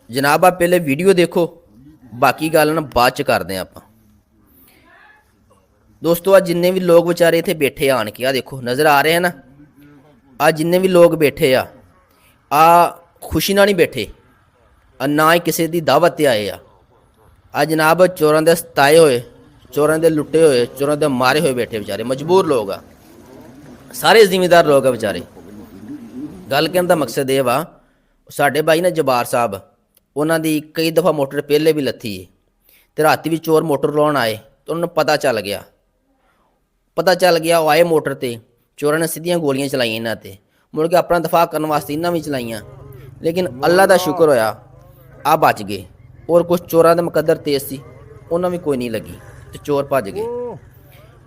जनाब आप पहले वीडियो देखो, बाकी गल ना बाद च करते हैं आप। दोस्तों आज जिन्ने भी लोग बेचारे इतने बैठे आन के, आ देखो नज़र आ रहे हैं ना, आ जिन्ने भी लोग बैठे आ खुशी ना नहीं बैठे, ना ही किसी की दावत ते आए आ जनाब चोरों के सताए हुए, चोरों के लुटे हुए, चोरों के मारे हुए बैठे बेचारे मजबूर लोग आ, सारे जिमीदार लोग आ बेचारे। गल कहने का मकसद ये वा, साढ़े भाई ना जबार साहब, उन्होंने कई दफ़ा मोटर पहले भी लथी है, तो राती भी चोर मोटर लाने आए तो उन्होंने पता चल गया वो आए मोटर पर, चोरों ने सीधियाँ गोलियां चलाइया इन्हों पर, मुड़ के अपना दफा करने वास्ते इन्होंने भी चलाइया, लेकिन अल्लाह का शुक्र होया आ बच गए। और कुछ चोरों का मुकद्दर तेज सी, उन्होंने भी कोई नहीं लगी तो चोर भज गए।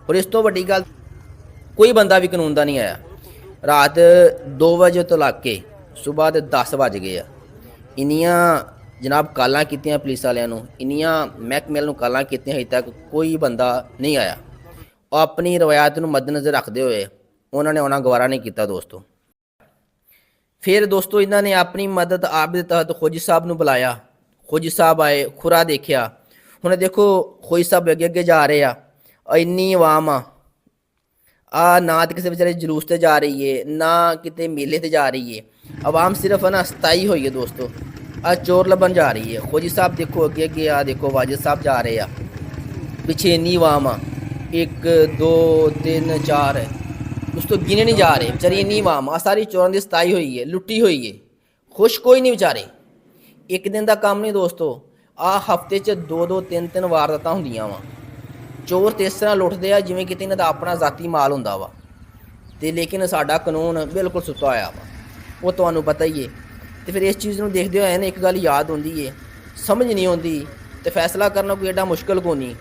और इस तो वड्डी गल कोई बंदा भी कानून का नहीं आया। रात 2 बजे तो लग के सुबह के 10 बज गए इन्नियां जनाब कालां कीतियां पुलिस वालियां, इन्नियां महकमे वालों कालां कीतियां, अजे तक कोई बंदा नहीं आया। और अपनी रवायत को मद्देनज़र रखते हुए उन्होंने आना गवारा नहीं किया दोस्तों। फिर दोस्तों इन्होंने अपनी मदद आप दे तहत खोजी साहब को बुलाया, खोजी साहब आए, खुरा देखा। हुण देखो खोजी साहब अगे अगे जा रहे हैं, इन्नी आवाम ना तो किसी बेचारे जलूस से जा रही है, ना किते मेले से जा रही है, आवाम सिर्फ है ना सताई हुई है दोस्तों। आ चोर लभन जा रही है। खोजी साहब देखो अगे अगे आ देखो वाजिद साहब जा रहे हैं, पिछे इन्नी आवाम 1 2 3 4 दोस्तों गिने नहीं जा रहे बेचारी इन्नी आवाम आ सारी चोरों की सताई हुई है, लुटी हुई है, खुश कोई नहीं बेचारे। एक दिन का काम नहीं दोस्तों, आ हफ्ते च 2 2 3 3 वारदातां हुंदियां वा। चोर तो इस तरह लुटते हैं जिमें किते इन्हां दा अपना जाती माल हुंदा वा, ते लेकिन साडा कानून बिल्कुल सुता होया वा, वो तुहानूं पता ही है। तो फिर इस चीज़ को देखते हुए ना एक गल याद आती है, समझ नहीं आती तो फैसला करना कोई एडा मुश्किल को नहीं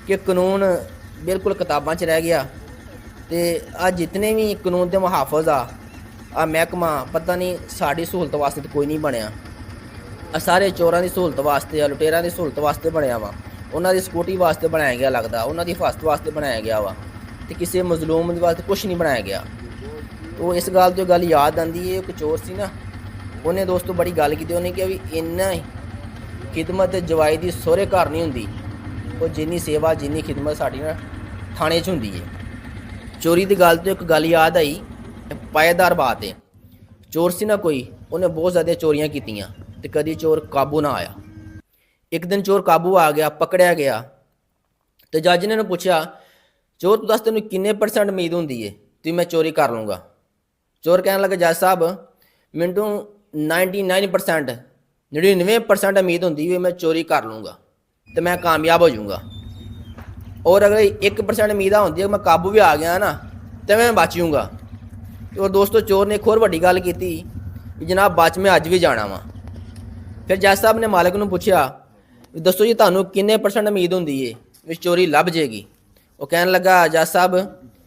कि कानून बिल्कुल किताबां च रह गया। तो आ जितने भी कानून के मुहाफिज आ महकमा पता नहीं साड़ी सहूलत वास्ते तो कोई नहीं बनया, सारे चोरों की सहूलत वास्ते, लुटेरों की सहूलत वास्ते बनया वा, उन्होंने सिक्योरिटी वास्ते बनाया गया, लगता उन्होंने हिफाजत वास्ते बनाया गया वा, तो किसी मजलूम वास्ते कुछ नहीं बनाया गया। तो इस गल तो गल याद आती है, एक चोर सी ना, उन्हें दोस्तों बड़ी गल की, उन्हें कहा भी इन्ना खिदमत जवाई की सोहरे घर नहीं होंगी, वो जिन्नी सेवा जिन्नी खिदमत साड़ी ना थाने च होंदी है। चोरी की गल तो एक गल याद आई, पायेदार बात है। चोर सी ना कोई, उन्हें बहुत ज़्यादा चोरियां कीतियां ते कदी चोर काबू ना आया। एक दिन चोर काबू आ गया, पकड़िया गया, तो जज ने उन्हें पूछा चोर तू दस तेन किन्ने % उम्मीद होंगी है कि मैं चोरी कर लूँगा। चोर कहने लगे जज साहब मैनू 99% 99% उम्मीद होंगी भी मैं चोरी कर लूँगा तो मैं कामयाब हो जाऊँगा, और अगर 1% उम्मीद होंगी है मैं काबू भी आ गया ना तो मैं बच जाऊँगा। और दोस्तों चोर ने एक होर वड्डी गल की कि जनाब बच मैं अज भी जाना वा। फिर जज साहब ने मालिक को पूछा दसो जी तुहानू किन्ने % उम्मीद होंगी है भी चोरी लभ जाएगी। वो कहने लगा जज साहब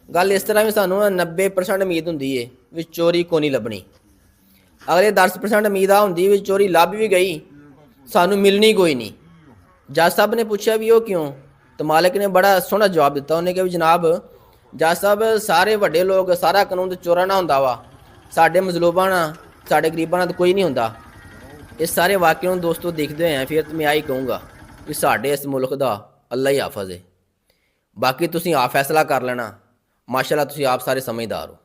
गल इस तरह भी सानू 90% उम्मीद होंगी है भी चोरी को नहीं लभनी, अगले 10% उम्मीद आ होंगी भी चोरी लभ भी गई सानू मिलनी कोई नहीं। जज साहब ने पूछा भी वो क्यों, तो मालिक ने बड़ा सोहना जवाब दिता, उन्हें कहा भी जनाब जज साहब सारे वड्डे लोग सारा कानून तो चोरां ना हुंदा वा, साडे मजलूबां ना साडे गरीबां ना तो कोई नहीं हुंदा। इस सारे वाक़े में दोस्तों देखते हैं फिर तो मैं यही कहूँगा कि साढ़े इस मुल्क का अल्लाह ही हाफज है, बाकी तुसीं आप फैसला कर लेना। माशाअल्लाह तुसीं आप सारे समझदार हो।